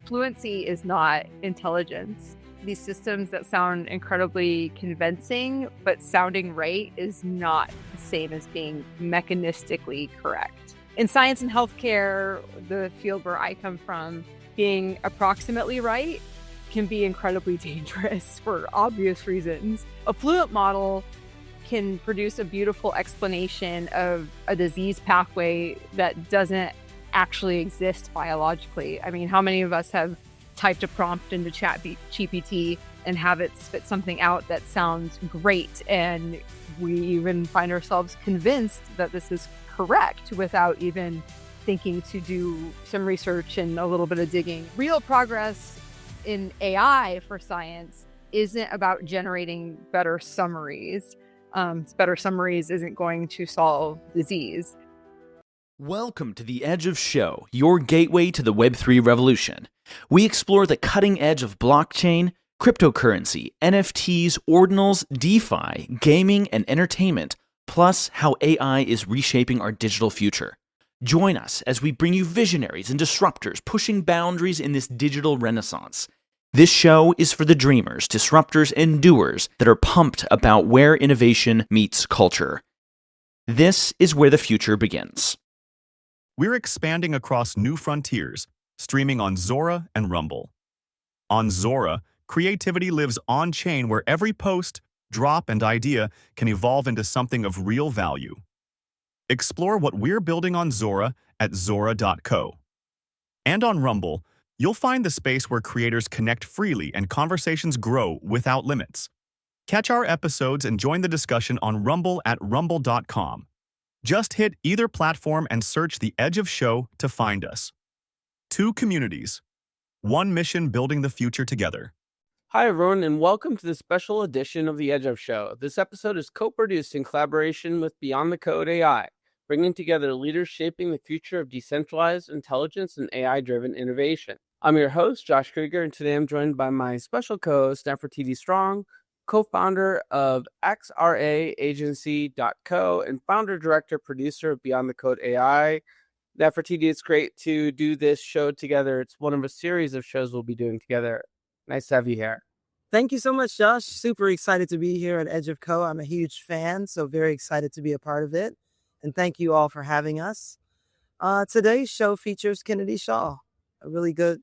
Fluency is not intelligence. These systems that sound incredibly convincing, but sounding right is not the same as being mechanistically correct. In science and healthcare, the field where I come from, being approximately right can be incredibly dangerous for obvious reasons. A fluent model can produce a beautiful explanation of a disease pathway that doesn't actually exist biologically. I mean, how many of us have typed a prompt into ChatGPT and have it spit something out that sounds great, and we even find ourselves convinced that this is correct without even thinking to do some research and a little bit of digging. Real progress in AI for science isn't about generating better summaries. Better summaries isn't going to solve disease. Welcome to The Edge of Show, your gateway to the Web3 revolution. We explore the cutting edge of blockchain, cryptocurrency, NFTs, ordinals, DeFi, gaming, and entertainment, plus how AI is reshaping our digital future. Join us as we bring you visionaries and disruptors pushing boundaries in this digital renaissance. This show is for the dreamers, disruptors, and doers that are pumped about where innovation meets culture. This is where the future begins. We're expanding across new frontiers, streaming on Zora and Rumble. On Zora, creativity lives on-chain where every post, drop, and idea can evolve into something of real value. Explore what we're building on Zora at zora.co. And on Rumble, you'll find the space where creators connect freely and conversations grow without limits. Catch our episodes and join the discussion on Rumble at rumble.com. Just hit either platform and search The Edge of Show to find us. Two communities, one mission building the future together. Hi, everyone, and welcome to this special edition of The Edge of Show. This episode is co-produced in collaboration with Beyond the Code AI, bringing together leaders shaping the future of decentralized intelligence and AI-driven innovation. I'm your host, Josh Krieger, and today I'm joined by my special co-host, Nefertiti Strong, co-founder of XRAagency.co and founder, director, producer of Beyond the Code AI. Nefertiti, it's great to do this show together. It's one of a series of shows we'll be doing together. Nice to have you here. Thank you so much, Josh. Super excited to be here at Edge of Co. I'm a huge fan, so very excited to be a part of it. And thank you all for having us. Today's show features Kennedy Schaal, a really good,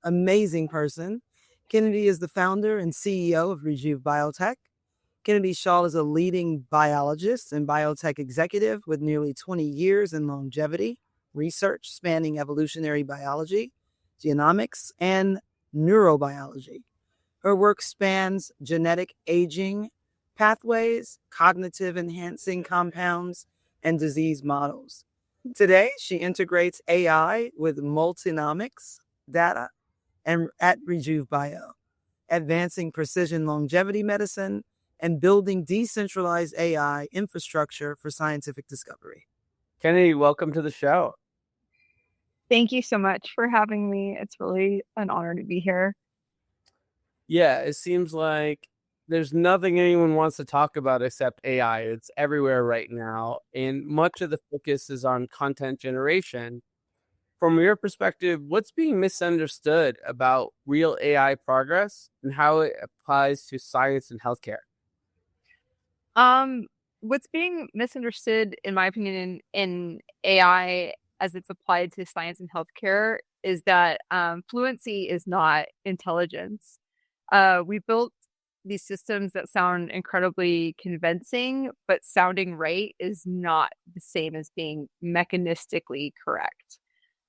amazing person. Kennedy is the founder and CEO of Rejuve Biotech. Kennedy Schaal is a leading biologist and biotech executive with nearly 20 years in longevity research spanning evolutionary biology, genomics, and neurobiology. Her work spans genetic aging pathways, cognitive enhancing compounds, and disease models. Today, she integrates AI with multinomics data and at Rejuve Bio, advancing precision longevity medicine and building decentralized AI infrastructure for scientific discovery. Kennedy, welcome to the show. Thank you so much for having me. It's really an honor to be here. Yeah, it seems like there's nothing anyone wants to talk about except AI. It's everywhere right now, and much of the focus is on content generation. From your perspective, what's being misunderstood about real AI progress and how it applies to science and healthcare? What's being misunderstood, in my opinion, in AI as it's applied to science and healthcare is that fluency is not intelligence. We built these systems that sound incredibly convincing, but sounding right is not the same as being mechanistically correct.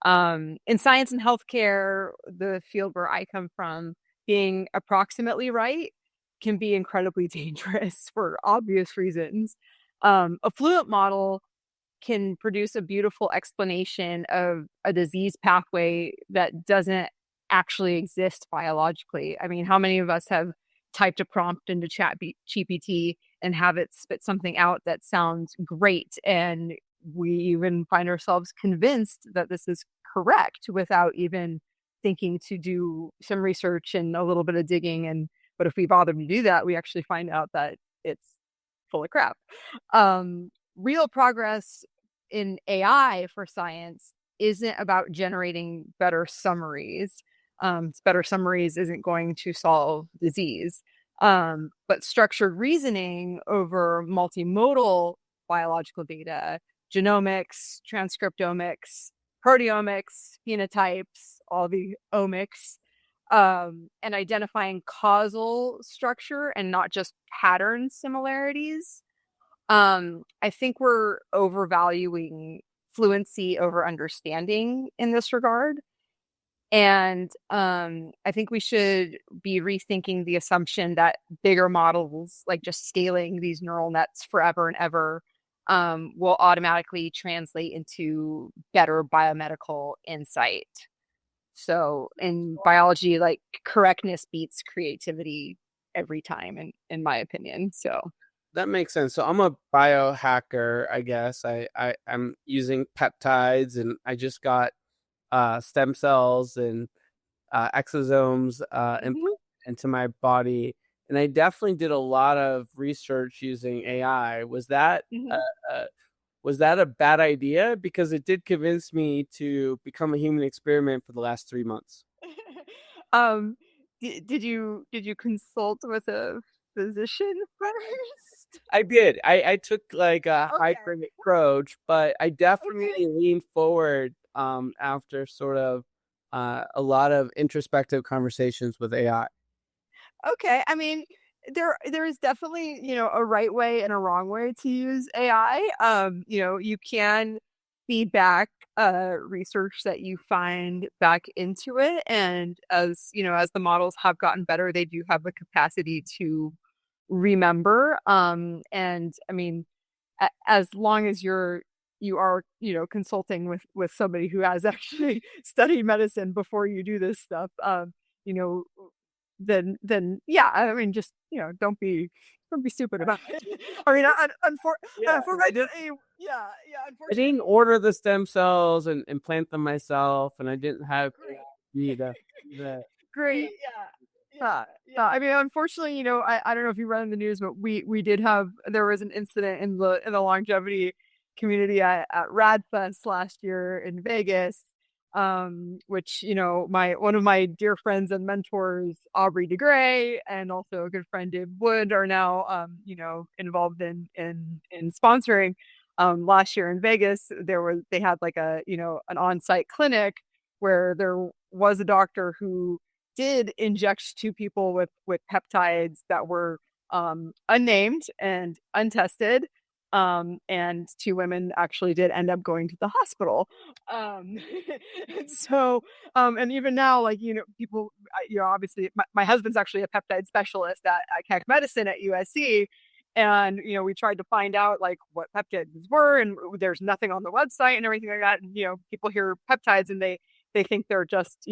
In science and healthcare, the field where I come from, being approximately right can be incredibly dangerous for obvious reasons. A fluent model can produce a beautiful explanation of a disease pathway that doesn't actually exist biologically. I mean, how many of us have typed a prompt into ChatGPT and have it spit something out that sounds great, and we even find ourselves convinced that this is correct without even thinking to do some research and a little bit of digging. But if we bother to do that, we actually find out that it's full of crap. Real progress in AI for science isn't about generating better summaries. Better summaries isn't going to solve disease. But structured reasoning over multimodal biological data, genomics, transcriptomics, proteomics, phenotypes, all the omics, and identifying causal structure and not just pattern similarities. I think we're overvaluing fluency over understanding in this regard. And I think we should be rethinking the assumption that bigger models, like just scaling these neural nets forever and ever, will automatically translate into better biomedical insight. So in biology, like correctness beats creativity every time, in my opinion. So That makes sense. So I'm a biohacker, I guess. I'm using peptides, and I just got stem cells and exosomes implanted into my body. And I definitely did a lot of research using AI. Was that a bad idea? Because it did convince me to become a human experiment for the last 3 months. um, did you consult with a physician first? I did. I took like a Okay. hyper approach, but I definitely leaned forward after sort of a lot of introspective conversations with AI. Okay. I mean, there is definitely, a right way and a wrong way to use AI. You can feed back research that you find back into it. And as the models have gotten better, they do have the capacity to remember. And I mean, as long as you are, consulting with somebody who has actually studied medicine before you do this stuff, you know, then yeah, I mean, just don't be stupid about it. I mean, Yeah, unfortunately, yeah, I didn't order the stem cells and implant them myself, and I didn't have great, need the great, yeah. I mean, unfortunately, I don't know if you read in the news, but there was an incident in the longevity community at RadFest last year in Vegas, which my one of my dear friends and mentors, Aubrey DeGray, and also a good friend Dave Wood, are now involved in sponsoring. Last year in Vegas, they had like an on-site clinic where there was a doctor who did inject two people with peptides that were unnamed and untested. And two women actually did end up going to the hospital. Um, so, and even now, like, people, obviously, my husband's actually a peptide specialist at Keck Medicine at USC. And, we tried to find out like what peptides were, and there's nothing on the website and everything like that. And, people hear peptides and they think they're just,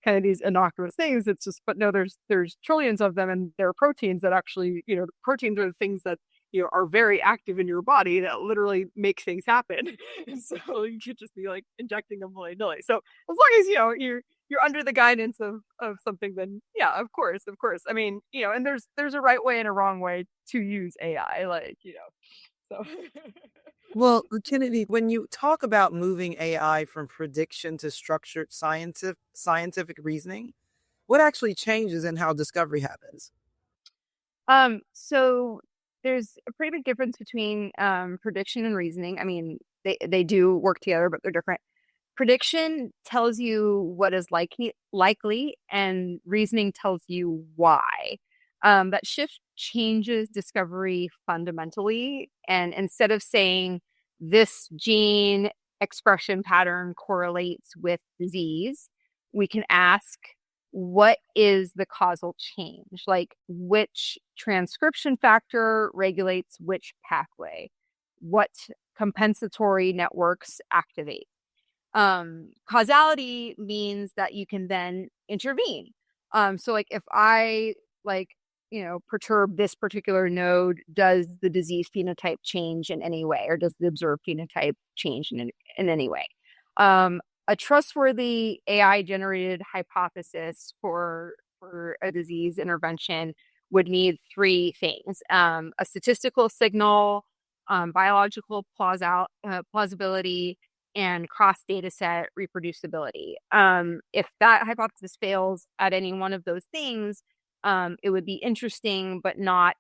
kind of these innocuous things. It's just, but no, there's trillions of them, and there are proteins that actually, proteins are the things that are very active in your body that literally make things happen. So you should just be like injecting them willy-nilly. So as long as you're under the guidance of something, then yeah, of course. I mean, and there's a right way and a wrong way to use AI, like so. Well, Kennedy, when you talk about moving AI from prediction to structured scientific reasoning, what actually changes in how discovery happens? So there's a pretty big difference between prediction and reasoning. I mean, they do work together, but they're different. Prediction tells you what is likely, and reasoning tells you why. That shift changes discovery fundamentally. And instead of saying this gene expression pattern correlates with disease, we can ask, what is the causal change? Like, which transcription factor regulates which pathway? What compensatory networks activate? Causality means that you can then intervene. So like if I like, perturb this particular node, does the disease phenotype change in any way, or does the observed phenotype change in any way? A trustworthy AI generated hypothesis for a disease intervention would need three things: a statistical signal, biological plausibility, and cross data set reproducibility. If that hypothesis fails at any one of those things, it would be interesting, but not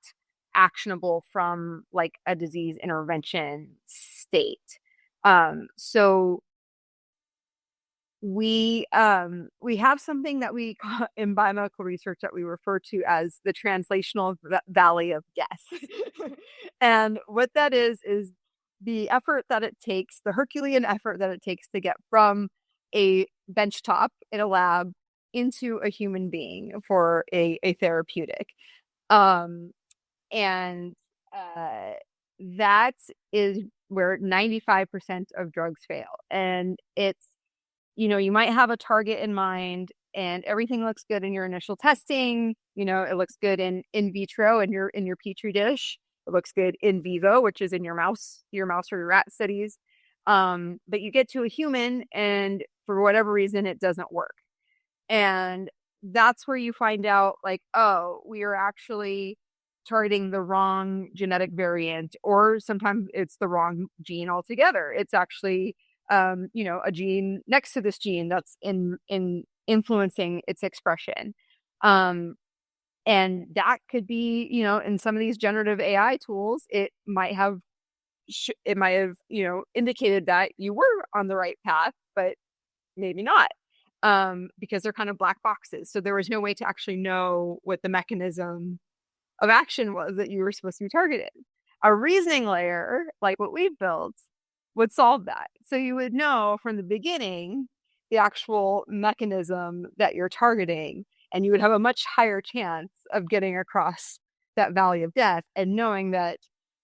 actionable from like a disease intervention state. So we have something that we call in biomedical research that we refer to as the translational valley of death. And what that is the effort that it takes, the Herculean effort that it takes to get from a benchtop in a lab into a human being for a therapeutic. And that is where 95% of drugs fail. And it's, you might have a target in mind and everything looks good in your initial testing. It looks good in vitro in your petri dish. It looks good in vivo, which is in your mouse or your rat studies. But you get to a human and for whatever reason, it doesn't work. And that's where you find out like, oh, we are actually targeting the wrong genetic variant, or sometimes it's the wrong gene altogether. It's actually, a gene next to this gene that's in influencing its expression. And that could be, in some of these generative AI tools, it might have, indicated that you were on the right path, but maybe not, because they're kind of black boxes. So there was no way to actually know what the mechanism of action was that you were supposed to be targeted. A reasoning layer, like what we've built, would solve that. So you would know from the beginning the actual mechanism that you're targeting, and you would have a much higher chance of getting across that valley of death and knowing that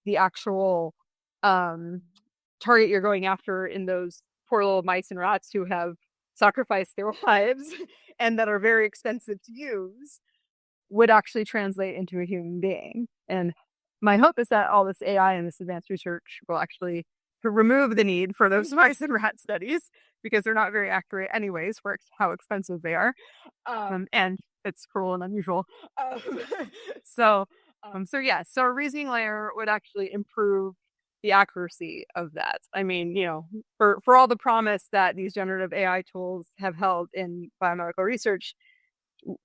the actual target you're going after in those poor little mice and rats who have sacrificed their lives and that are very expensive to use would actually translate into a human being. And my hope is that all this AI and this advanced research will actually remove the need for those mice and rat studies, because they're not very accurate anyways for how expensive they are. And it's cruel and unusual. So a reasoning layer would actually improve the accuracy of that. I mean, for all the promise that these generative AI tools have held in biomedical research,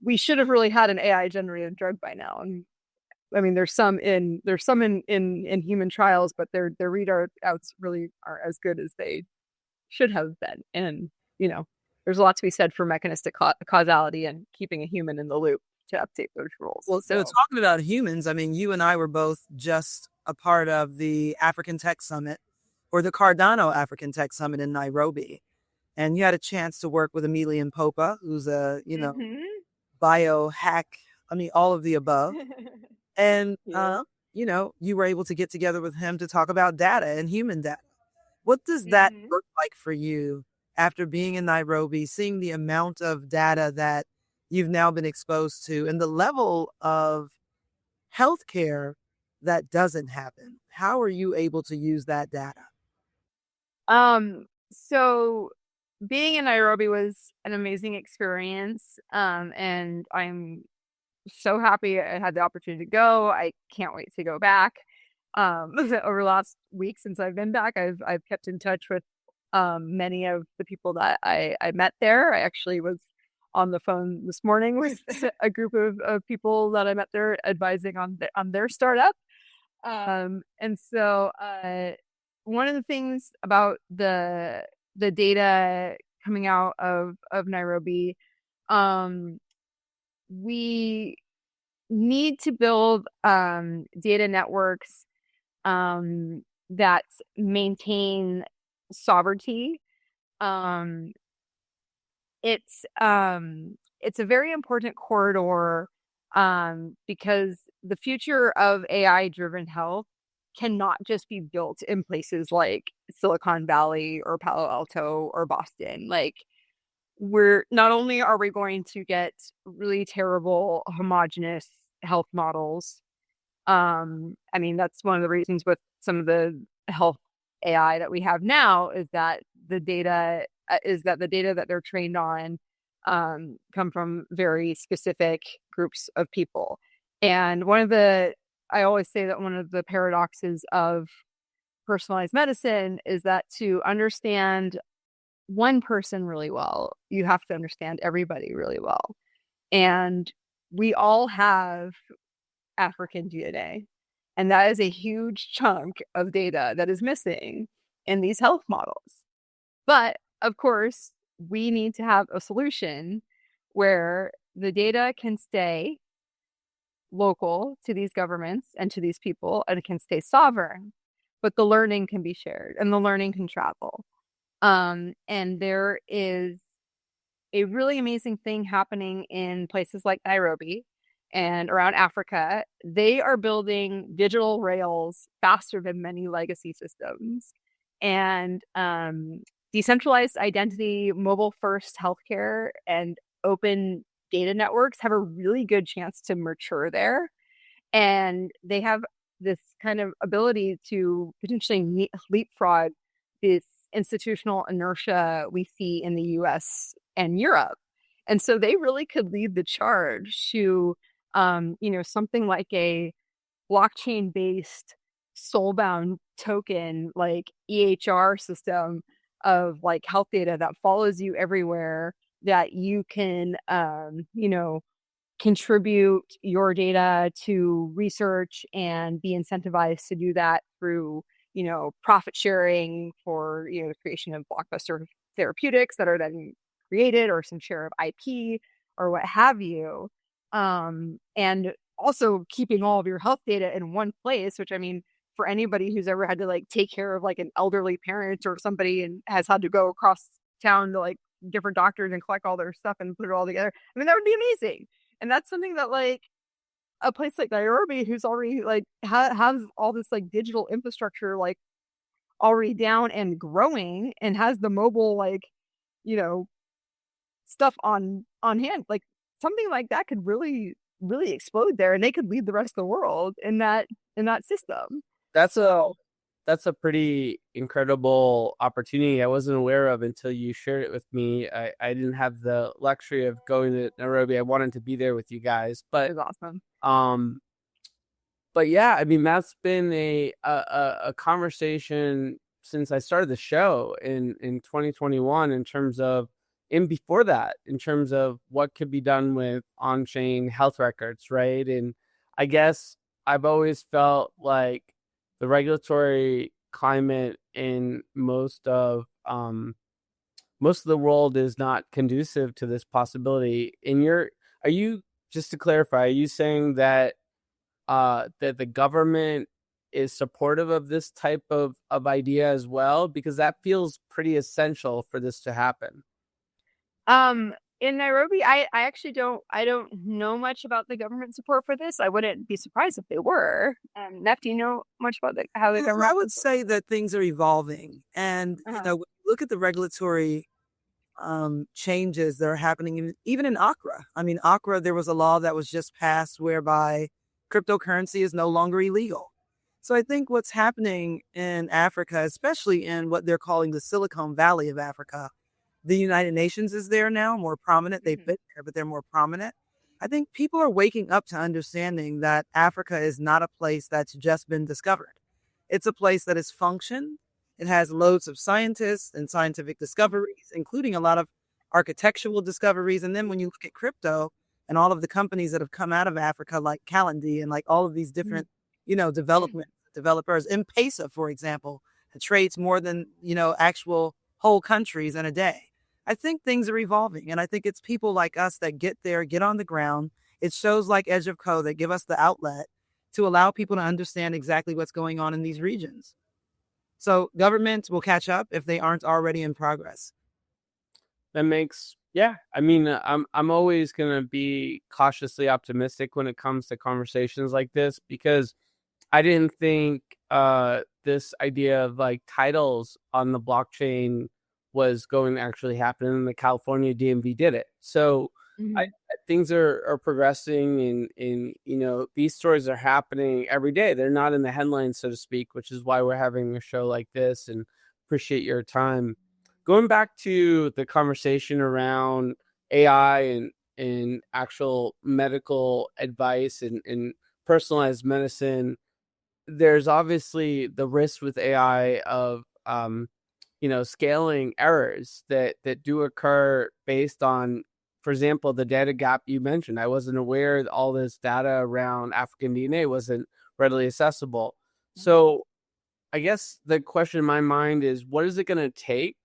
we should have really had an AI generated drug by now. And I mean, there's some in human trials, but their readouts really aren't as good as they should have been. And there's a lot to be said for mechanistic causality and keeping a human in the loop to update those rules. Well, so talking about humans, I mean, you and I were both just a part of the African Tech Summit, or the Cardano African Tech Summit in Nairobi. And you had a chance to work with Emilian Popa, who's a, biohack, I mean, all of the above. And, you were able to get together with him to talk about data and human data. What does that look like for you after being in Nairobi, seeing the amount of data that you've now been exposed to and the level of healthcare that doesn't happen? How are you able to use that data? So being in Nairobi was an amazing experience. And I'm so happy I had the opportunity to go. I can't wait to go back. Over the last week since I've been back, I've kept in touch with many of the people that I met there. I actually was on the phone this morning with a group of people that I met there advising on their startup. And so one of the things about the data coming out of Nairobi, we need to build data networks that maintain sovereignty. It's a very important corridor because the future of AI-driven health cannot just be built in places like Silicon Valley or Palo Alto or Boston. Like, we're not only are we going to get really terrible homogenous health models. I mean, that's one of the reasons with some of the health AI that we have now is that the data that they're trained on come from very specific groups of people. And I always say that one of the paradoxes of personalized medicine is that to understand one person really well, you have to understand everybody really well. And we all have African DNA. And that is a huge chunk of data that is missing in these health models. But of course, we need to have a solution where the data can stay local to these governments and to these people, and it can stay sovereign, but the learning can be shared and the learning can travel. And there is a really amazing thing happening in places like Nairobi and around Africa. They are building digital rails faster than many legacy systems. And decentralized identity, mobile first healthcare, and open data networks have a really good chance to mature there. And they have this kind of ability to potentially leapfrog this institutional inertia we see in the US and Europe. And so they really could lead the charge to, something like a blockchain based soul-bound token, like EHR system of like health data that follows you everywhere, that you can, contribute your data to research and be incentivized to do that through, profit sharing for, the creation of blockbuster therapeutics that are then created, or some share of IP or what have you. And also keeping all of your health data in one place, which, I mean, for anybody who's ever had to like take care of like an elderly parent or somebody and has had to go across town to like different doctors and collect all their stuff and put it all together, I mean, that would be amazing. And that's something that like a place like Nairobi, who's already like has all this like digital infrastructure like already down and growing, and has the mobile like, you know, stuff on hand, like something like that could really really explode there, and they could lead the rest of the world in that system. That's a pretty incredible opportunity I wasn't aware of until you shared it with me. I didn't have the luxury of going to Nairobi. I wanted to be there with you guys, but It was awesome. But yeah, I mean, that's been a conversation since I started the show in 2021, in terms of, and before that, in terms of what could be done with on-chain health records, right? And I guess I've always felt like the regulatory climate in most of the world is not conducive to this possibility. Are you, just to clarify, are you saying that that the government is supportive of this type of idea as well? Because that feels pretty essential for this to happen. In Nairobi, I actually don't know much about the government support for this. I wouldn't be surprised if they were. Neff, do you know much about how the government? I would say that things are evolving, and Uh-huh. when you look at the regulatory changes that are happening, even in Accra. I mean, Accra, there was a law that was just passed whereby cryptocurrency is no longer illegal. So I think what's happening in Africa, especially in what they're calling the Silicon Valley of Africa, the United Nations is there now, more prominent. They've been there, but they're more prominent. I think people are waking up to understanding that Africa is not a place that's just been discovered. It's a place that has functioned. It has loads of scientists and scientific discoveries, including a lot of architectural discoveries. And then when you look at crypto and all of the companies that have come out of Africa, like Kennedy and like all of these different, developers, M-Pesa, for example, that trades more than, actual whole countries in a day. I think things are evolving, and I think it's people like us that get there, get on the ground. It's shows like Edge of Co that give us the outlet to allow people to understand exactly what's going on in these regions. So governments will catch up if they aren't already in progress. That makes, yeah. I mean, I'm always gonna be cautiously optimistic when it comes to conversations like this, because I didn't think this idea of like titles on the blockchain was going to actually happen, and the California DMV did it. So things are progressing, and these stories are happening every day. They're not in the headlines, so to speak, which is why we're having a show like this, and appreciate your time. Going back to the conversation around AI and actual medical advice and personalized medicine, there's obviously the risk with AI of scaling errors that do occur based on, for example, the data gap you mentioned. I wasn't aware that all this data around African DNA wasn't readily accessible. So I guess the question in my mind is, what is it going to take,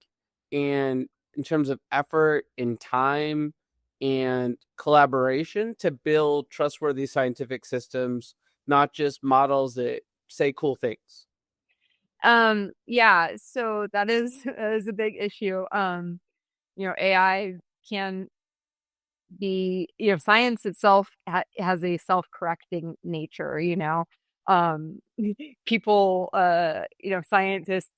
and in terms of effort and time and collaboration, to build trustworthy scientific systems, not just models that say cool things? Yeah, so that is a big issue. AI can be, science itself has a self-correcting nature, um people, scientists,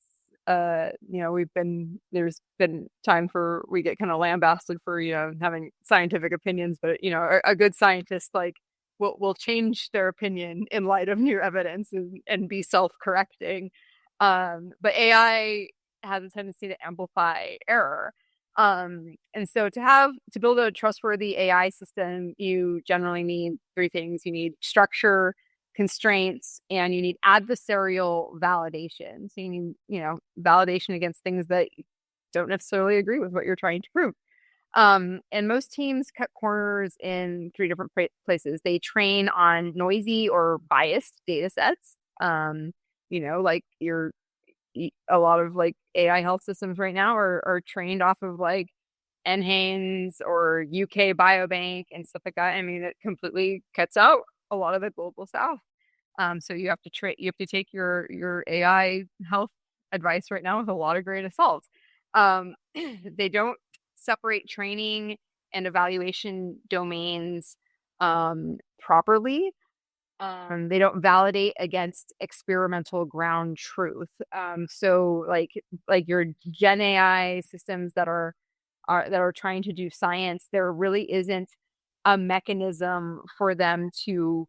there's been time for we get kind of lambasted for, having scientific opinions, but a good scientist, like, will change their opinion in light of new evidence, and be self-correcting. But AI has a tendency to amplify error. And so to build a trustworthy AI system, you generally need three things. You need structure, constraints, and you need adversarial validation. So you need, validation against things that don't necessarily agree with what you're trying to prove. And most teams cut corners in three different places. They train on noisy or biased data sets. Like a lot of like AI health systems right now are trained off of like NHANES or UK Biobank and stuff like that. I mean, it completely cuts out a lot of the global south. So you have to take your AI health advice right now with a lot of grain of salt. They don't separate training and evaluation domains properly. They don't validate against experimental ground truth. So like your Gen AI systems that are trying to do science, there really isn't a mechanism for them to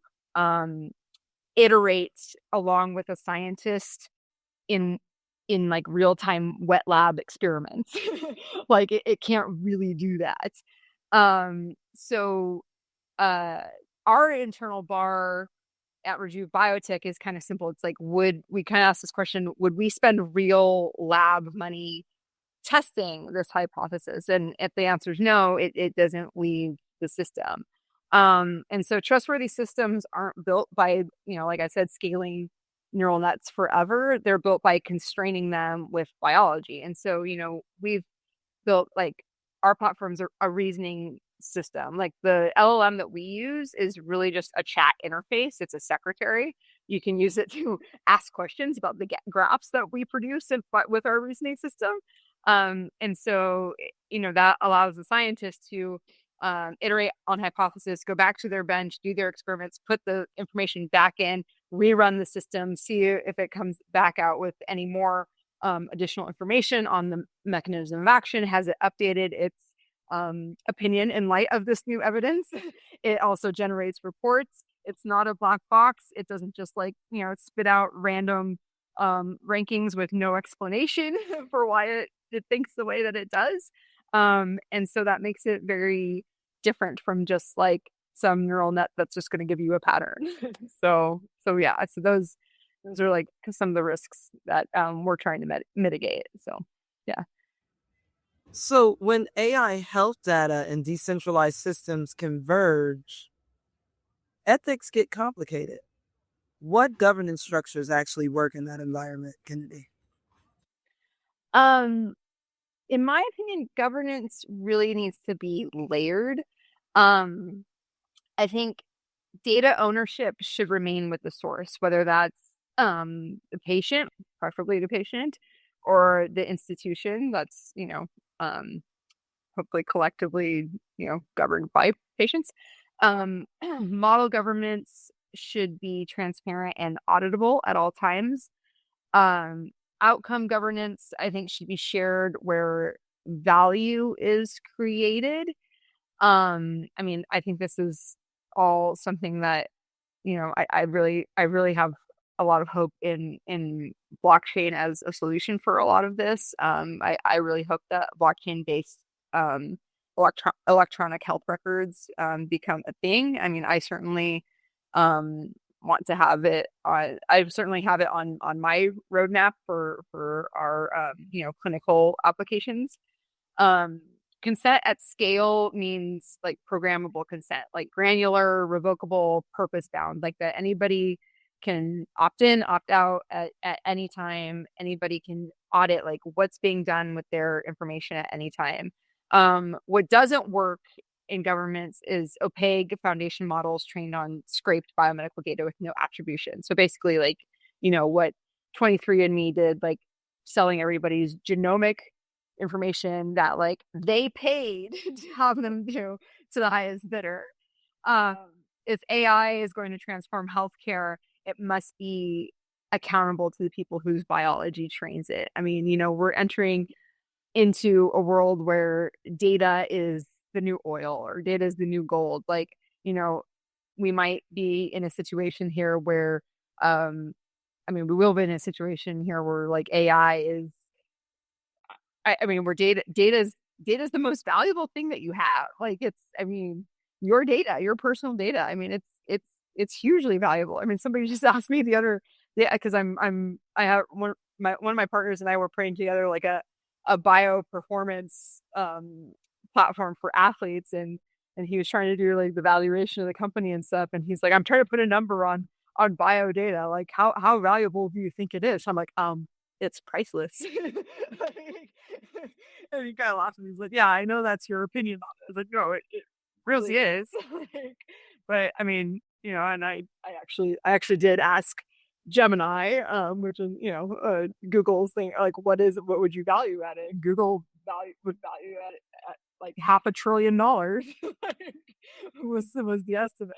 iterate along with a scientist in like real-time wet lab experiments. Like it can't really do that. So our internal bar at Rejuve Biotech is kind of simple. It's like, would we kind of ask this question, would we spend real lab money testing this hypothesis? And if the answer is no, it doesn't leave the system. And so trustworthy systems aren't built by, like I said, scaling neural nets forever. They're built by constraining them with biology. And so, we've built like our platform's a reasoning system. Like the LLM that we use is really just a chat interface. It's a secretary. You can use it to ask questions about the graphs that we produce with our reasoning system. And so, that allows the scientist to iterate on hypothesis, go back to their bench, do their experiments, put the information back in, rerun the system, see if it comes back out with any more additional information on the mechanism of action. Has it updated its opinion in light of this new evidence? It also generates reports. It's not a black box. It doesn't just spit out random rankings with no explanation for why it thinks the way that it does. And so that makes it very different from just like some neural net that's just going to give you a pattern. So yeah, so those are like some of the risks that we're trying to mitigate. So yeah. So when AI health data and decentralized systems converge, ethics get complicated. What governance structures actually work in that environment, Kennedy? Um, in my opinion, governance really needs to be layered. Um, I think data ownership should remain with the source, whether that's the patient, preferably the patient, or the institution that's, um, hopefully collectively, governed by patients. Model governments should be transparent and auditable at all times. Um, Outcome governance, I think, should be shared where value is created. I mean, I think this is all something that, I really have a lot of hope in blockchain as a solution for a lot of this. I really hope that blockchain-based um, electronic health records become a thing. I mean, I certainly want to have it on. I certainly have it on my roadmap for our clinical applications. Um, Consent at scale means like programmable consent, like granular, revocable, purpose bound, like that anybody can opt in, opt out at any time. Anybody can audit like what's being done with their information at any time. What doesn't work in governments is opaque foundation models trained on scraped biomedical data with no attribution. So basically, like, what 23andMe did, like selling everybody's genomic information that like they paid to have them do to the highest bidder. Um, if AI is going to transform healthcare, it must be accountable to the people whose biology trains it. I mean, we're entering into a world where data is the new oil or data is the new gold. Like, we might be in a situation here where, we will be in a situation here where like AI is, where data is the most valuable thing that you have. Like your data, your personal data. It's hugely valuable. Somebody just asked me the other, yeah, because I have one of my partners and I were putting together like a bio performance platform for athletes, and he was trying to do like the valuation of the company and stuff, and he's like, I'm trying to put a number on bio data, like how valuable do you think it is? I'm like, it's priceless. And he kind of laughed and he's like, yeah, I know that's your opinion on it. I was like, no, it really is. But and I actually did ask Gemini, which is, Google's thing, like, what would you value at it? And Google would value at like $500 billion was the estimate,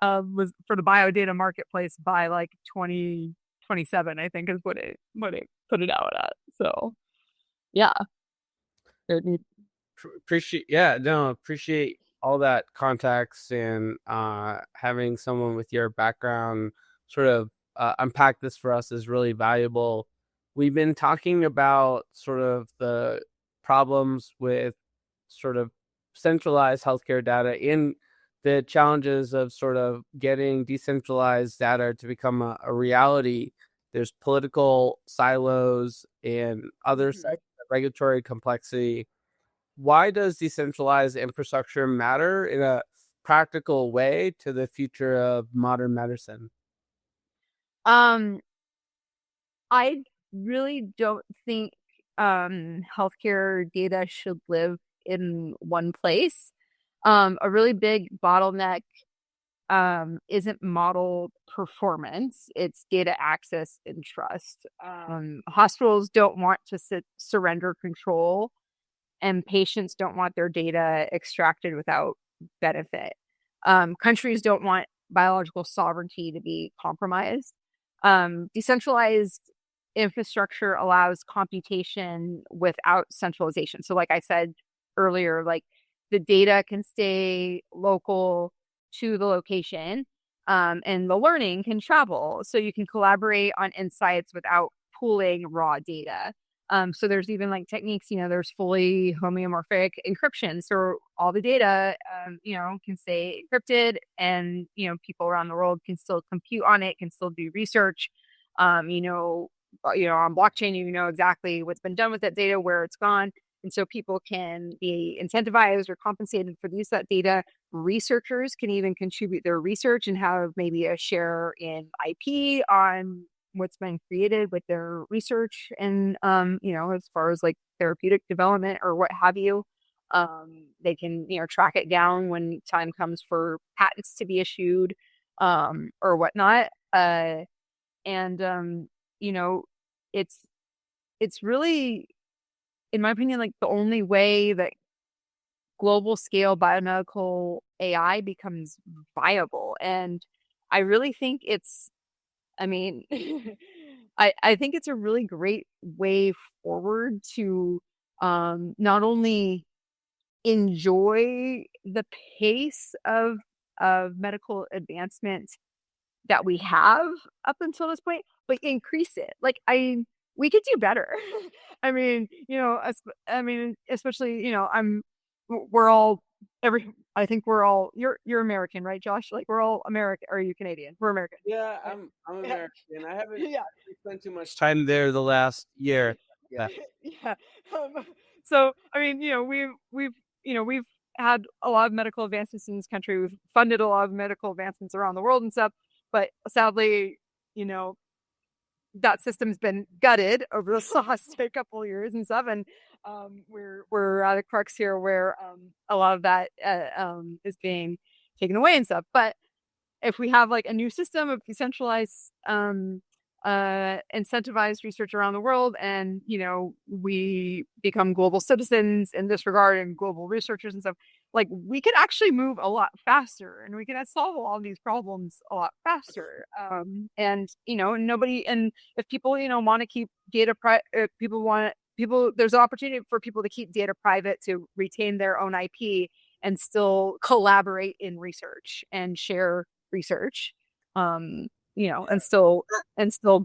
was for the biodata marketplace by like 2027, I think is what it put it out at. So yeah. Appreciate all that context, and having someone with your background sort of unpack this for us is really valuable. We've been talking about sort of the problems with sort of centralized healthcare data and the challenges of sort of getting decentralized data to become a reality. There's political silos and other regulatory complexity. Why does decentralized infrastructure matter in a practical way to the future of modern medicine? I really don't think healthcare data should live in one place. A really big bottleneck isn't model performance, it's data access and trust. Hospitals don't want to surrender control, and patients don't want their data extracted without benefit. Countries don't want biological sovereignty to be compromised. Decentralized infrastructure allows computation without centralization. So like I said earlier, like the data can stay local to the location, and the learning can travel. So you can collaborate on insights without pooling raw data. So there's even like techniques, there's fully homeomorphic encryption. So all the data, can stay encrypted, and, people around the world can still compute on it, can still do research. On blockchain, exactly what's been done with that data, where it's gone. And so people can be incentivized or compensated for the use of that data. Researchers can even contribute their research and have maybe a share in IP on what's been created with their research, and as far as like therapeutic development or what have you. They can track it down when time comes for patents to be issued, or whatnot. And it's really, in my opinion, like the only way that global scale biomedical AI becomes viable. And I really think I think it's a really great way forward to not only enjoy the pace of medical advancement that we have up until this point, but increase it. Like we could do better. Especially, we're all I think we're all, you're American, right, Josh? Like we're all American. Or are you Canadian? We're American. Yeah, Right? I'm Yeah. American. I haven't Yeah. spent too much time there the last year. Yeah. Yeah. Yeah. So I mean, we've had a lot of medical advancements in this country. We've funded a lot of medical advancements around the world and stuff, but sadly, you know, that system's been gutted over the last couple of years and stuff, and we're at a crux here where a lot of that is being taken away and stuff. But if we have like a new system of decentralized incentivized research around the world, and we become global citizens in this regard and global researchers and stuff, like we could actually move a lot faster and we can solve a lot of these problems a lot faster. And nobody, and if people want to keep data people, there's an opportunity for people to keep data private, to retain their own IP and still collaborate in research and share research, and still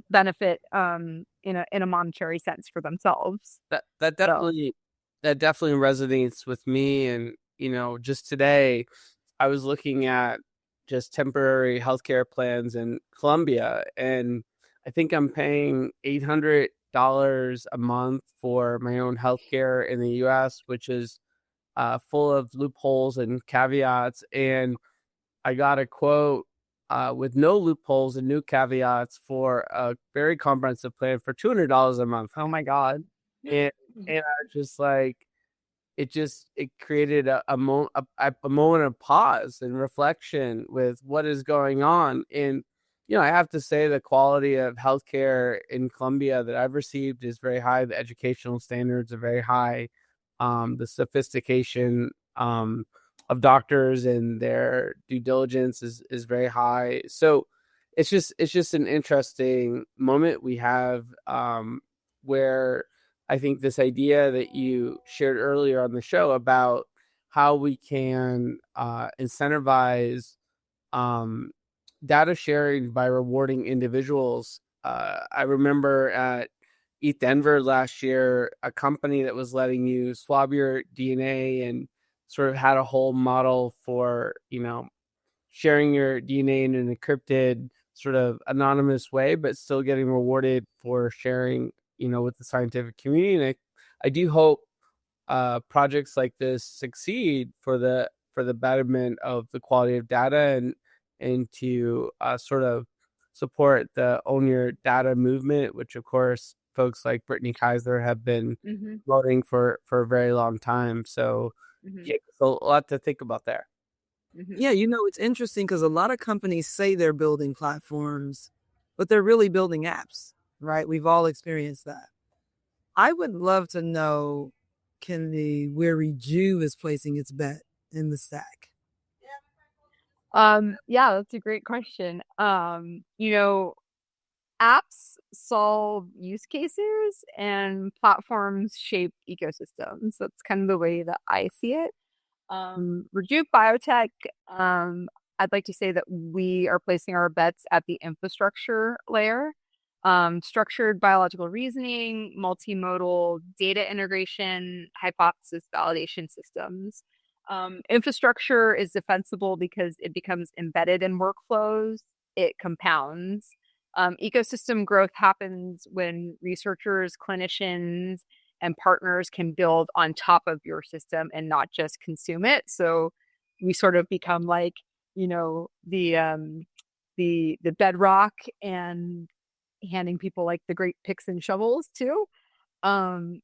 benefit in a monetary sense for themselves. That So that definitely resonates with me. And just today I was looking at just temporary healthcare plans in Colombia, and I think I'm paying $800 a month for my own healthcare in the US, which is full of loopholes and caveats. And I got a quote with no loopholes and new caveats for a very comprehensive plan for $200 a month. oh my god. And I was just like, it created a moment of pause and reflection with what is going on. And I have to say the quality of healthcare in Colombia that I've received is very high. The educational standards are very high. The sophistication of doctors and their due diligence is very high. So it's just an interesting moment we have, where I think this idea that you shared earlier on the show about how we can incentivize data sharing by rewarding individuals. I remember at ETH Denver last year, a company that was letting you swab your DNA and sort of had a whole model for, sharing your DNA in an encrypted, sort of anonymous way, but still getting rewarded for sharing, with the scientific community. And I do hope projects like this succeed for the betterment of the quality of data, and to sort of support the Own Your Data movement, which of course folks like Brittany Kaiser have been Mm-hmm. voting for a very long time. So Mm-hmm. yeah, so a lot to think about there. Mm-hmm. Yeah, it's interesting because a lot of companies say they're building platforms, but they're really building apps, right? We've all experienced that. I would love to know, Kennedy, where Rejuve is placing its bet in the stack. Yeah, that's a great question. Apps solve use cases and platforms shape ecosystems. That's kind of the way that I see it. Rejuve Biotech, I'd like to say that we are placing our bets at the infrastructure layer. Structured biological reasoning, multimodal data integration, hypothesis validation systems. Infrastructure is defensible because it becomes embedded in workflows, it compounds. Ecosystem growth happens when researchers, clinicians, and partners can build on top of your system and not just consume it. So we sort of become like, the bedrock, and handing people like the great picks and shovels too. Um,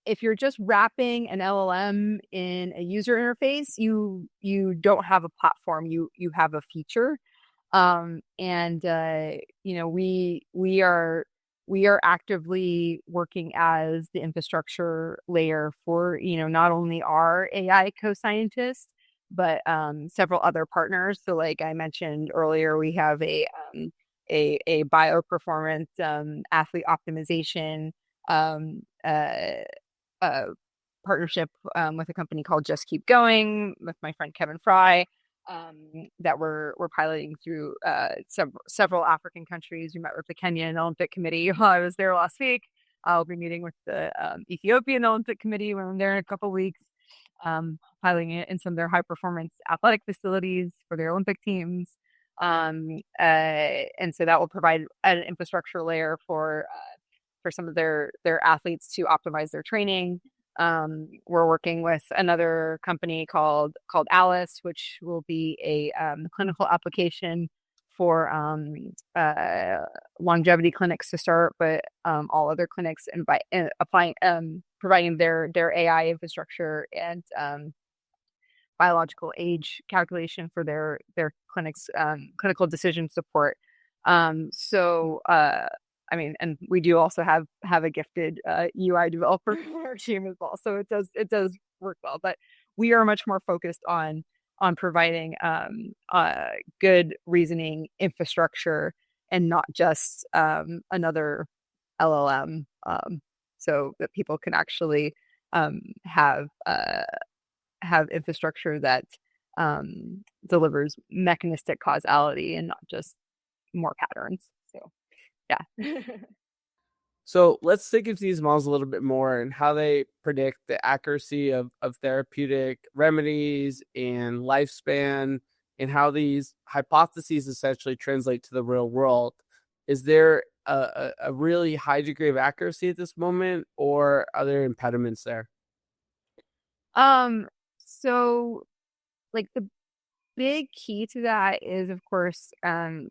if you're just wrapping an LLM in a user interface, you don't have a platform. You have a feature. And we are actively working as the infrastructure layer for not only our AI co-scientists, but several other partners. So like I mentioned earlier, we have a bioperformance athlete optimization um, uh, uh, partnership with a company called Just Keep Going with my friend Kevin Fry, that we're piloting through several African countries. We met with the Kenyan Olympic Committee while I was there last week. I'll be meeting with the Ethiopian Olympic Committee when I'm there in a couple of weeks. piloting it in some of their high performance athletic facilities for their Olympic teams. And so that will provide an infrastructure layer for some of their athletes to optimize their training. We're working with another company called Alice, which will be a clinical application for longevity clinics to start, but all other clinics and by applying providing their AI infrastructure and biological age calculation for their clinics clinical decision support. So I mean, and we do also have a gifted UI developer for our team as well. So it does work well, but we are much more focused on providing good reasoning infrastructure and not just another LLM, so that people can actually have infrastructure that delivers mechanistic causality and not just more patterns. So yeah. So let's dig into these models a little bit more and how they predict the accuracy of therapeutic remedies and lifespan, and how these hypotheses essentially translate to the real world. Is there a really high degree of accuracy at this moment, or are there impediments there? So like the big key to that is, of course,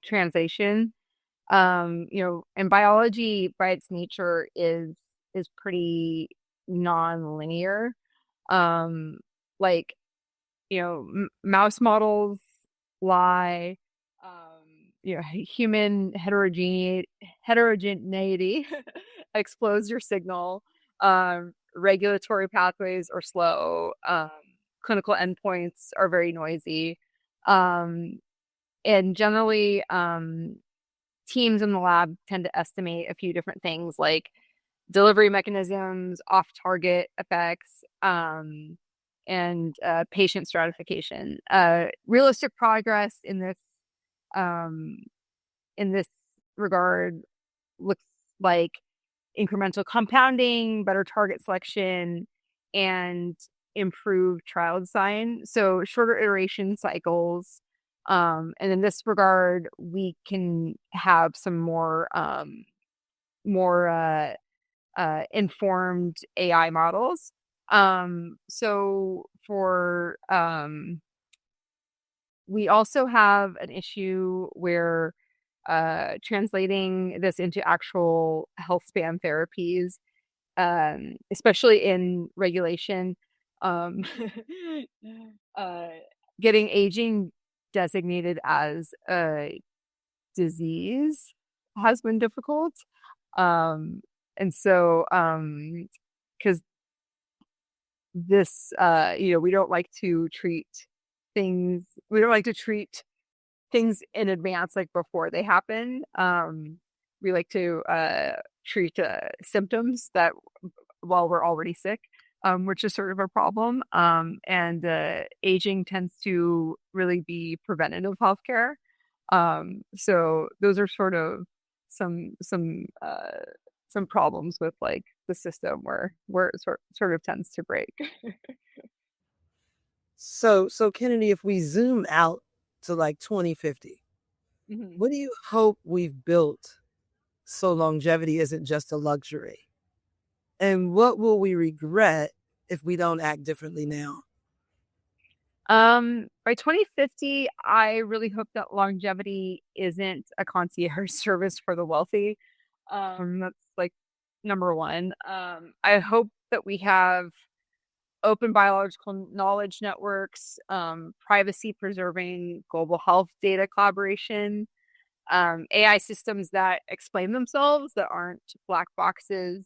translation. And biology by its nature is pretty non-linear. Like, mouse models lie, human heterogeneity explodes your signal. Regulatory pathways are slow. Clinical endpoints are very noisy. And generally, teams in the lab tend to estimate a few different things like delivery mechanisms, off-target effects, and patient stratification. Realistic progress in this regard looks like incremental compounding, better target selection, and improved trial design. So shorter iteration cycles. And in this regard, we can have some more informed AI models. So for we also have an issue where translating this into actual health span therapies, especially in regulation, um, uh, getting aging designated as a disease has been difficult. And so, because this, we don't like to treat things, we don't like to treat things in advance, like before they happen. We like to treat symptoms that while we're already sick, which is sort of a problem. And aging tends to really be preventative healthcare. So those are sort of some problems with like the system where it sort of tends to break. So Kennedy, if we zoom out to like 2050, Mhm. what do you hope we've built so longevity isn't just a luxury? And what will we regret if we don't act differently now? By 2050, I really hope that longevity isn't a concierge service for the wealthy. That's like number one. I hope that we have open biological knowledge networks, privacy preserving global health data collaboration, AI systems that explain themselves, that aren't black boxes.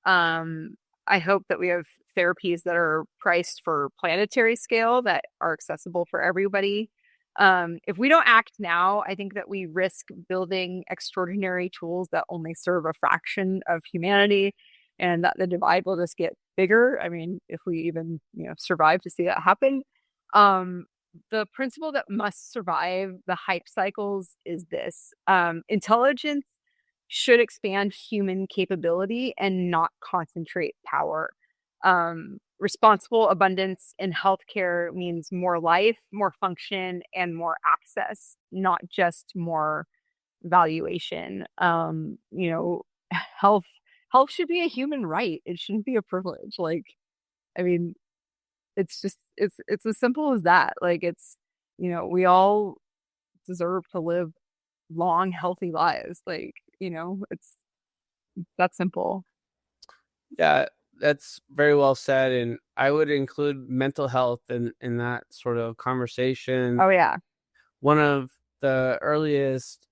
I hope that we have therapies that are priced for planetary scale, that are accessible for everybody. If we don't act now, I think that we risk building extraordinary tools that only serve a fraction of humanity, and that the divide will just get bigger. I mean, if we even, survive to see that happen. The principle that must survive the hype cycles is this: intelligence should expand human capability and not concentrate power. responsible abundance in healthcare means more life, more function, and more access, not just more valuation. Health health should be a human right. It shouldn't be a privilege. Like, I mean, it's as simple as that. Like, we all deserve to live long, healthy lives. Like, it's that simple. Yeah, that's very well said. And I would include mental health in that sort of conversation. Oh yeah. One of the earliest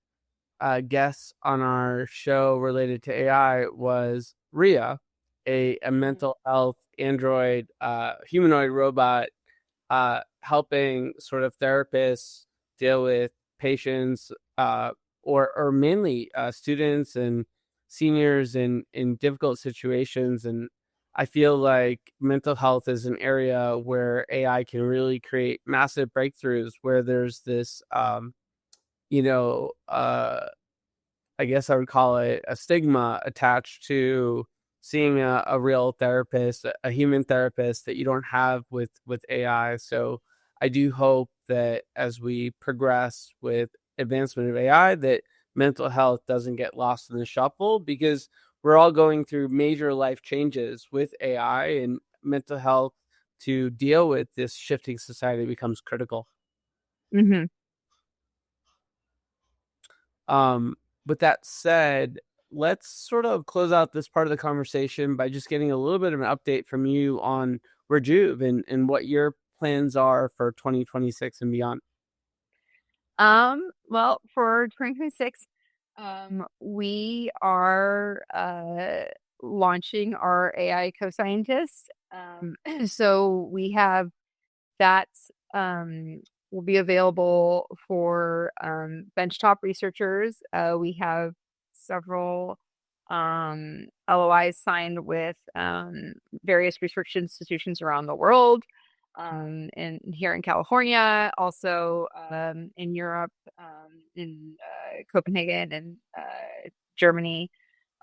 guests on our show related to AI was Ria, a mental health android, humanoid robot, helping sort of therapists deal with patients, or mainly students and seniors in difficult situations. And I feel like mental health is an area where AI can really create massive breakthroughs, where there's this, you know, I guess I would call it a stigma attached to seeing a real therapist, a human therapist that you don't have with AI. So I do hope that as we progress with advancement of AI, that mental health doesn't get lost in the shuffle, because we're all going through major life changes with AI, and mental health to deal with this shifting society becomes critical. Mm-hmm. With that said, let's sort of close out this part of the conversation by just getting a little bit of an update from you on Rejuve and what your plans are for 2026 and beyond. Well, for 2026, we are launching our AI co-scientists. So we have that will be available for benchtop researchers. We have several LOIs signed with various research institutions around the world, and here in California, also in Europe, in Copenhagen and Germany,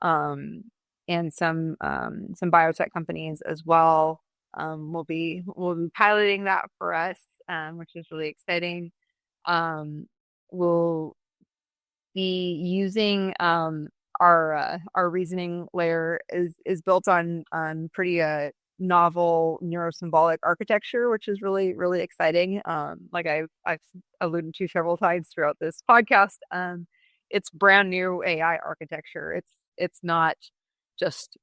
and some biotech companies as well. We'll be piloting that for us, which is really exciting. We'll be using our reasoning layer is built on pretty novel neurosymbolic architecture, which is really, really exciting. Like I've alluded to several times throughout this podcast, it's brand new AI architecture. It's not just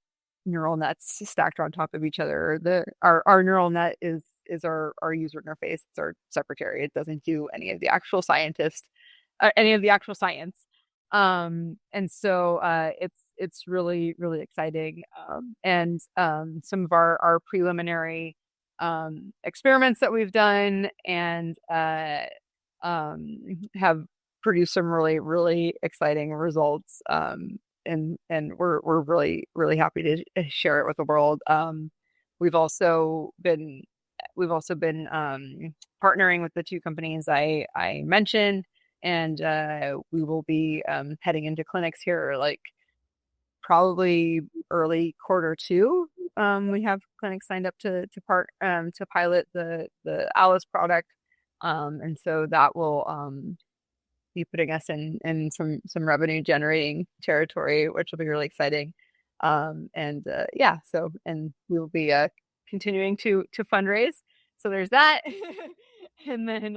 neural nets stacked on top of each other. Our neural net is our user interface. It's our secretary. It doesn't do any of the actual any of the actual science. And so it's really, really exciting. And some of our preliminary experiments that we've done and have produced some really, really exciting results. And we're really, really happy to share it with the world. We've also been partnering with the two companies I mentioned, and we will be heading into clinics here, like probably early Q2. We have clinics signed up to pilot the Alice product, and so that will be putting us in some revenue generating territory, which will be really exciting. And yeah, so and we will be continuing to fundraise. So there's that, and then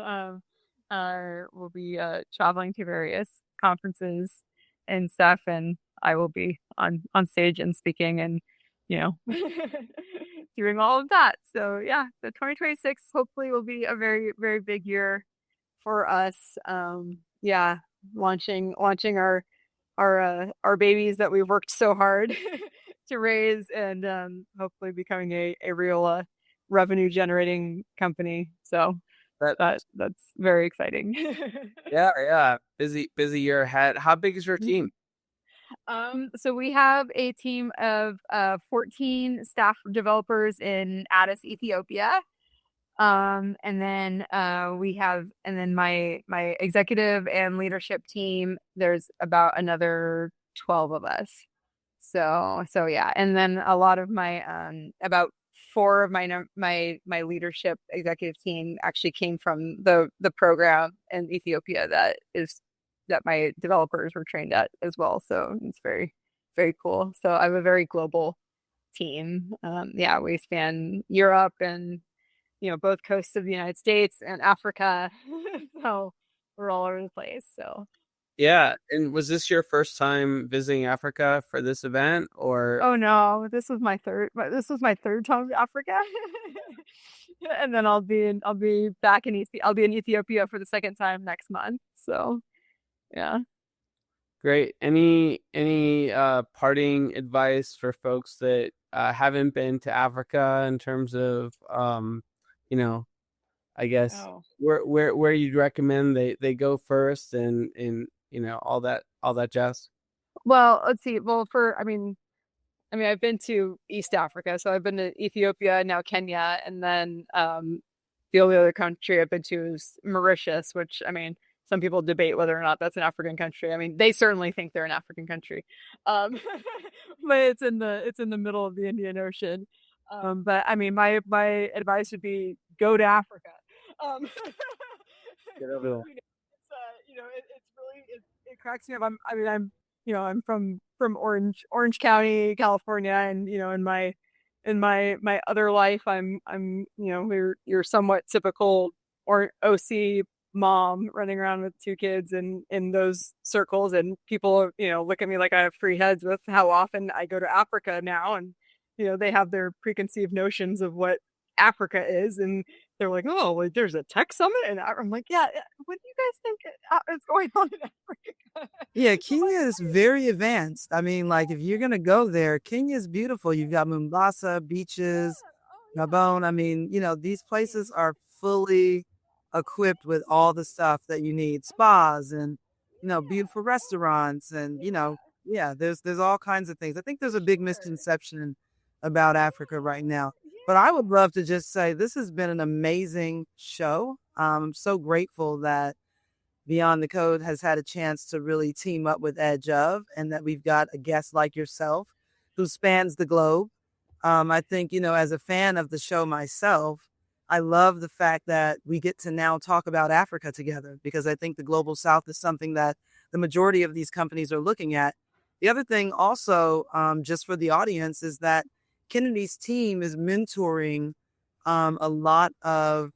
we'll be traveling to various conferences and stuff, and I will be on stage and speaking and doing all of that. So yeah, the 2026 hopefully will be a very, very big year for us. Yeah, launching our babies that we've worked so hard to raise, and hopefully becoming a real revenue generating company. So that's very exciting. Yeah. Busy year ahead. How big is your team? So we have a team of 14 staff developers in Addis, Ethiopia. And then my executive and leadership team, there's about another 12 of us. So yeah. And then a lot of my about 4 of my leadership executive team actually came from the program in Ethiopia that my developers were trained at as well. So it's very, very cool. So I have a very global team. Yeah, we span Europe and both coasts of the United States and Africa. So we're all over the place. So Yeah, and was this your first time visiting Africa for this event, or? oh no, this was my third time to Africa. And then I'll be back in I'll be in Ethiopia for the second time next month. So yeah. Great. Any parting advice for folks that haven't been to Africa in terms of you know, I guess Oh. where you'd recommend they go first, and all that jazz? Well, let's see. Well, I've been to East Africa, so I've been to Ethiopia, now Kenya, and then the only other country I've been to is Mauritius, which some people debate whether or not that's an African country. They certainly think they're an African country, um, but it's in the middle of the Indian Ocean. But my advice would be go to Africa. Um, Get over there. it's really it cracks me up. I'm from Orange County, California, and in my other life, I'm you're somewhat typical or OC mom running around with 2 kids and in those circles, and people look at me like I have 3 heads with how often I go to Africa now, and they have their preconceived notions of what Africa is, and they're like, oh, well, there's a tech summit, and I'm like, yeah, what do you guys think is going on in Africa? Yeah, I'm like, Kenya is very advanced. Like if you're gonna go there, Kenya is beautiful. You've got Mombasa, beaches, Gabon. These places are fully equipped with all the stuff that you need, spas and beautiful restaurants, and yeah, there's all kinds of things. I think there's a big misconception about Africa right now. But I would love to just say this has been an amazing show. I'm so grateful that Beyond the Code has had a chance to really team up with Edge of, and that we've got a guest like yourself who spans the globe. I think, as a fan of the show myself, I love the fact that we get to now talk about Africa together, because I think the global south is something that the majority of these companies are looking at. The other thing also, just for the audience, is that Kennedy's team is mentoring a lot of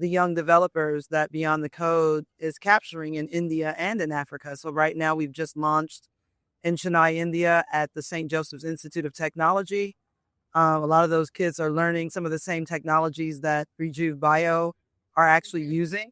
the young developers that Beyond the Code is capturing in India and in Africa. So right now we've just launched in Chennai, India at the St. Joseph's Institute of Technology. A lot of those kids are learning some of the same technologies that Rejuve Bio are actually using.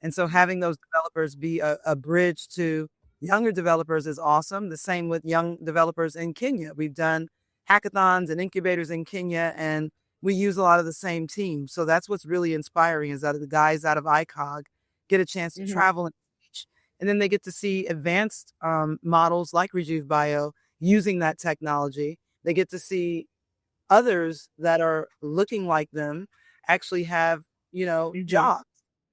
And so having those developers be a bridge to younger developers is awesome. The same with young developers in Kenya. We've done hackathons and incubators in Kenya, and we use a lot of the same teams. So that's what's really inspiring, is that the guys out of ICOG get a chance to travel and teach, and then they get to see advanced models like Rejuve Bio using that technology. They get to see others that are looking like them actually have, jobs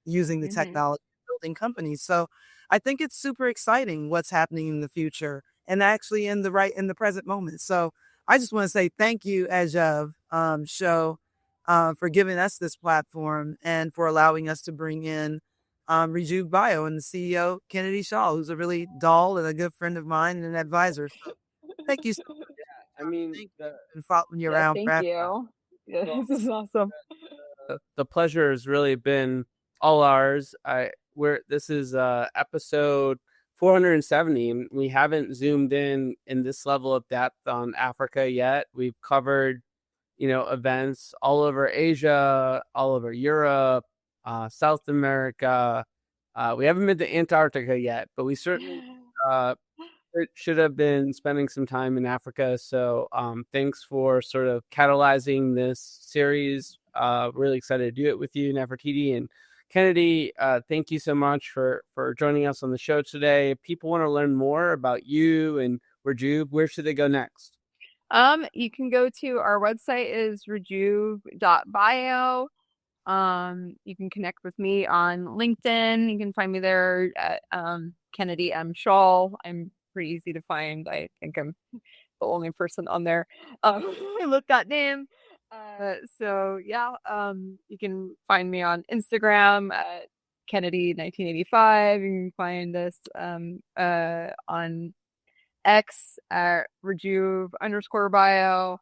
using the technology, building companies. So I think it's super exciting what's happening in the future, and actually in the present moment. So I just want to say thank you, Edge of Show, for giving us this platform and for allowing us to bring in Rejuve Bio and the CEO, Kennedy Schaal, who's a really doll and a good friend of mine and an advisor. So thank you so much. I mean, Thank you for following you yeah, around thank forever. you. Yeah, well, this is awesome. the pleasure has really been all ours. This is episode 470, and we haven't zoomed in this level of depth on Africa yet. We've covered events all over Asia, all over Europe, South America. We haven't been to Antarctica yet, but we certainly should have been spending some time in Africa. So thanks for sort of catalyzing this series. Really excited to do it with you, Nefertiti. And Kennedy, thank you so much for joining us on the show today. If people want to learn more about you and Rejuve, where should they go next? You can go to our website is rejuve.bio. You can connect with me on LinkedIn. You can find me there at Kennedy M. Schaal. I'm pretty easy to find. I think I'm the only person on there with that name. So yeah, you can find me on Instagram at Kennedy 1985. You can find us on X at Rejuve_bio.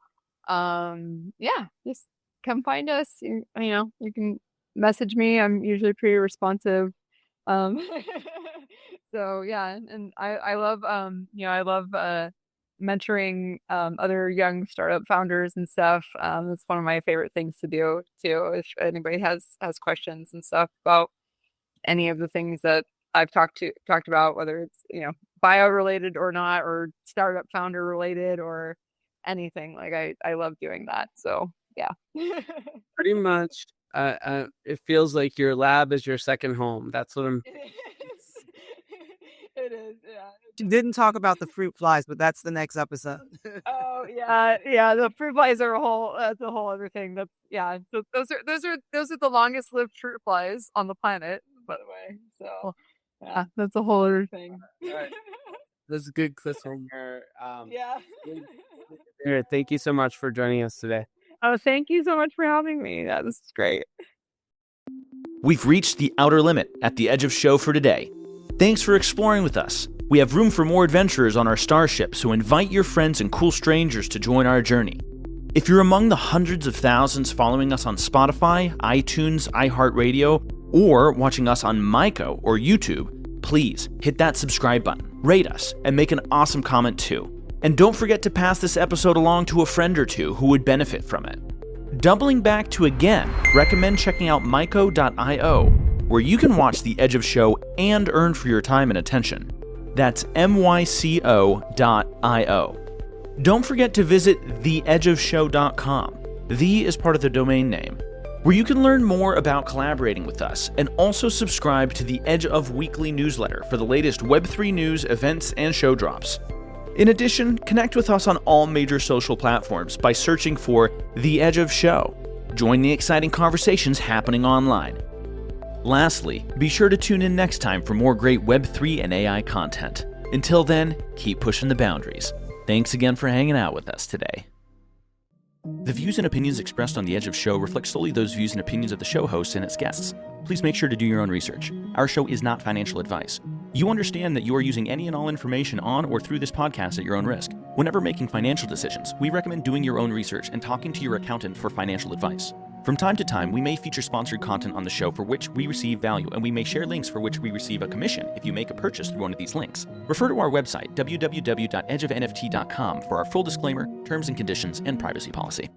Yeah, just come find us. You can message me. I'm usually pretty responsive. Um, so yeah, and I love I love mentoring other young startup founders and stuff. It's one of my favorite things to do too. If anybody has questions and stuff about any of the things that I've talked about, whether it's bio related or not, or startup founder related or anything, like I love doing that. So yeah. Pretty much, it feels like your lab is your second home. That's what I'm. It is. It is, yeah. She didn't talk about the fruit flies, but that's the next episode. Oh yeah. The fruit flies are that's a whole other thing. So those are the longest lived fruit flies on the planet, by the way. So yeah, that's a whole other thing. All right. That's a good cliffhanger. Yeah. Thank you so much for joining us today. Oh, thank you so much for having me. Yeah, this is great. We've reached the outer limit at the edge of show for today. Thanks for exploring with us. We have room for more adventurers on our starship, so invite your friends and cool strangers to join our journey. If you're among the hundreds of thousands following us on Spotify, iTunes, iHeartRadio, or watching us on Myco or YouTube, please hit that subscribe button, rate us, and make an awesome comment too. And don't forget to pass this episode along to a friend or two who would benefit from it. Doubling back to again, recommend checking out myco.io, where you can watch The Edge of Show and earn for your time and attention. That's myco.io. Don't forget to visit theedgeofshow.com. The is part of the domain name, where you can learn more about collaborating with us and also subscribe to the Edge of Weekly newsletter for the latest Web3 news, events, and show drops. In addition, connect with us on all major social platforms by searching for The Edge of Show. Join the exciting conversations happening online. Lastly, be sure to tune in next time for more great Web3 and AI content. Until then, keep pushing the boundaries. Thanks again for hanging out with us today. The views and opinions expressed on The Edge of Show reflect solely those views and opinions of the show host and its guests. Please make sure to do your own research. Our show is not financial advice. You understand that you are using any and all information on or through this podcast at your own risk. Whenever making financial decisions, we recommend doing your own research and talking to your accountant for financial advice. From time to time, we may feature sponsored content on the show for which we receive value, and we may share links for which we receive a commission if you make a purchase through one of these links. Refer to our website, www.edgeofnft.com, for our full disclaimer, terms and conditions, and privacy policy.